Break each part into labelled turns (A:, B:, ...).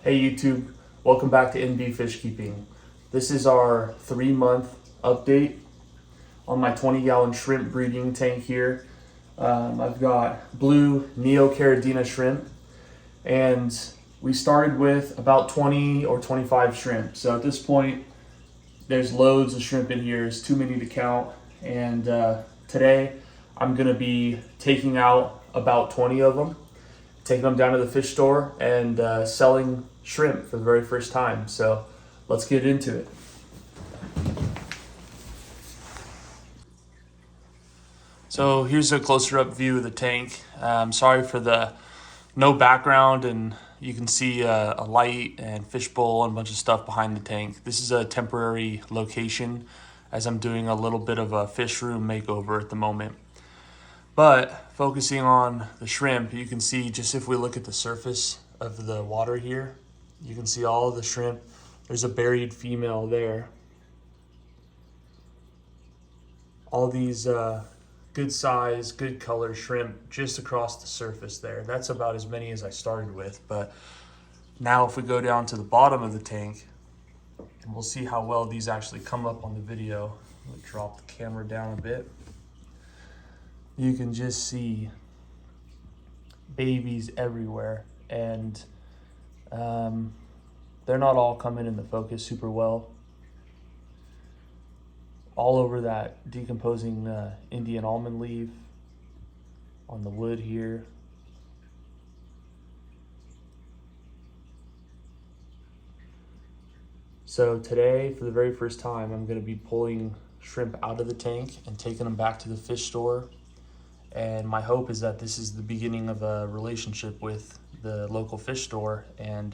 A: Hey YouTube, welcome back to NB Fish Keeping. This is our 3-month update on my 20-gallon shrimp breeding tank here. I've got blue neocaridina shrimp, and we started with about 20 or 25 shrimp. So at this point, there's loads of shrimp in here. It's too many to count. And today, I'm gonna be taking out about 20 of them, taking them down to the fish store and selling shrimp for the very first time. So let's get into it. So here's a closer up view of the tank. Sorry for the no background, and you can see a light and fishbowl and a bunch of stuff behind the tank. This is a temporary location as I'm doing a little bit of a fish room makeover at the moment. But focusing on the shrimp, you can see just if we look at the surface of the water here, you can see all of the shrimp. There's a buried female there. All these good size, good color shrimp just across the surface there. That's about as many as I started with. But now if we go down to the bottom of the tank, and we'll see how well these actually come up on the video. Let me drop the camera down a bit. You can just see babies everywhere, and they're not all coming in the focus super well. All over that decomposing Indian almond leaf on the wood here. So today, for the very first time, I'm going to be pulling shrimp out of the tank and taking them back to the fish store. And my hope is that this is the beginning of a relationship with the local fish store, and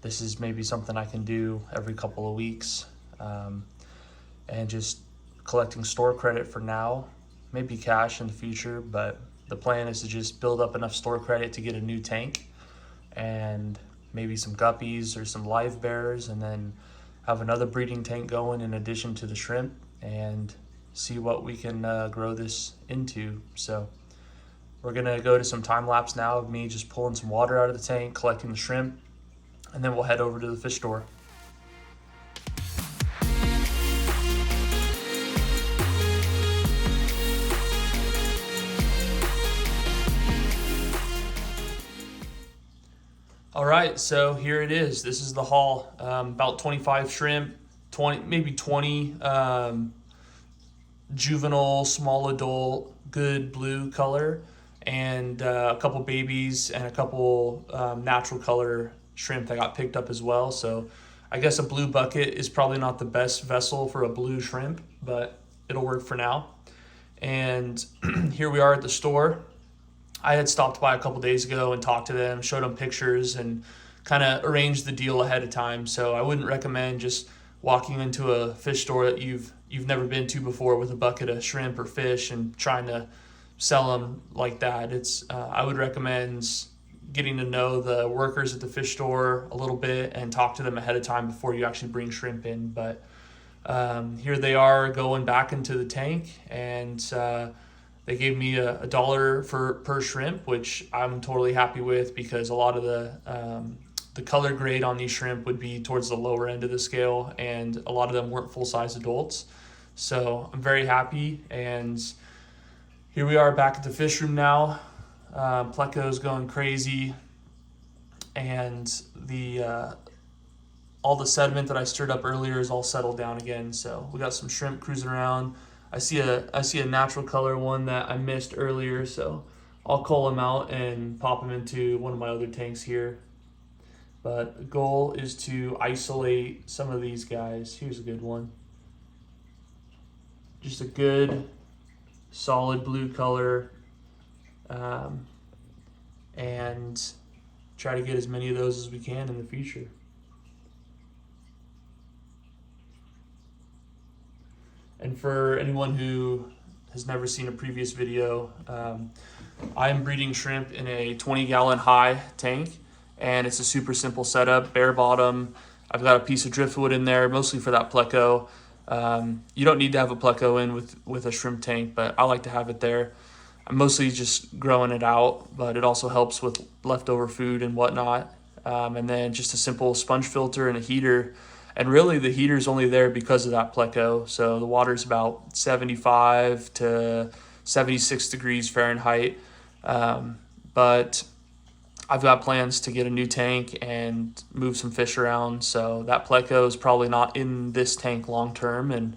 A: this is maybe something I can do every couple of weeks, and just collecting store credit for now, maybe cash in the future, but the plan is to just build up enough store credit to get a new tank and maybe some guppies or some live bears, and then have another breeding tank going in addition to the shrimp, and see what we can grow this into. So we're gonna go to some time lapse now of me just pulling some water out of the tank, collecting the shrimp, and then we'll head over to the fish store. All right, so here it is. This is the haul. About 25 shrimp, 20 juvenile, small adult, good blue color, and a couple babies and a couple natural color shrimp that got picked up as well. So I guess a blue bucket is probably not the best vessel for a blue shrimp, but it'll work for now. And here we are at the store. I had stopped by a couple days ago and talked to them, showed them pictures, and kind of arranged the deal ahead of time. So I wouldn't recommend just walking into a fish store that you've never been to before with a bucket of shrimp or fish and trying to sell them like that. I would recommend getting to know the workers at the fish store a little bit and talk to them ahead of time before you actually bring shrimp in. But here they are going back into the tank, and they gave me a dollar per shrimp, which I'm totally happy with, because a lot of the color grade on these shrimp would be towards the lower end of the scale, and a lot of them weren't full-size adults. So I'm very happy, and here we are back at the fish room now. Pleco's going crazy, and all the sediment that I stirred up earlier is all settled down again. So we got some shrimp cruising around. I see a natural color one that I missed earlier, so I'll cull them out and pop them into one of my other tanks here. But the goal is to isolate some of these guys. Here's a good one. Just a good, solid blue color, and try to get as many of those as we can in the future. And for anyone who has never seen a previous video, I'm breeding shrimp in a 20-gallon high tank, and it's a super simple setup, bare bottom. I've got a piece of driftwood in there, mostly for that pleco. You don't need to have a pleco in with a shrimp tank, but I like to have it there. I'm mostly just growing it out, but it also helps with leftover food and whatnot. and then just a simple sponge filter and a heater. And really the heater's only there because of that pleco. So the water's about 75 to 76 degrees Fahrenheit. But I've got plans to get a new tank and move some fish around. So that pleco is probably not in this tank long term. And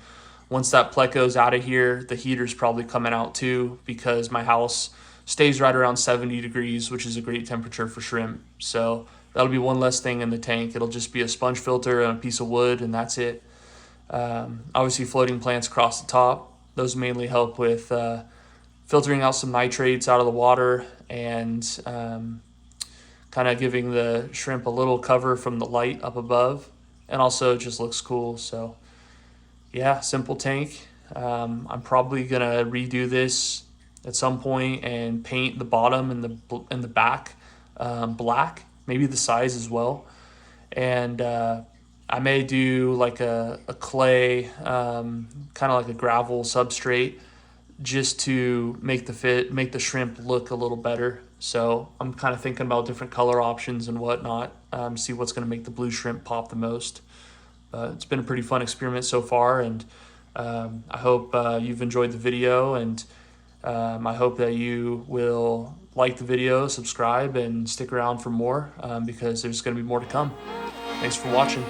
A: once that pleco's out of here, the heater's probably coming out too, because my house stays right around 70 degrees, which is a great temperature for shrimp. So that'll be one less thing in the tank. It'll just be a sponge filter and a piece of wood, and that's it. Obviously, floating plants across the top. Those mainly help with filtering out some nitrates out of the water and kind of giving the shrimp a little cover from the light up above. And also it just looks cool. So yeah, simple tank. I'm probably going to redo this at some point and paint the bottom and the back black, maybe the sides as well. And I may do like a clay, kind of like a gravel substrate, just to make the shrimp look a little better. So I'm kind of thinking about different color options and whatnot, see what's going to make the blue shrimp pop the most. It's been a pretty fun experiment so far, and I hope you've enjoyed the video, and I hope that you will like the video, subscribe, and stick around for more, because there's going to be more to come. Thanks for watching.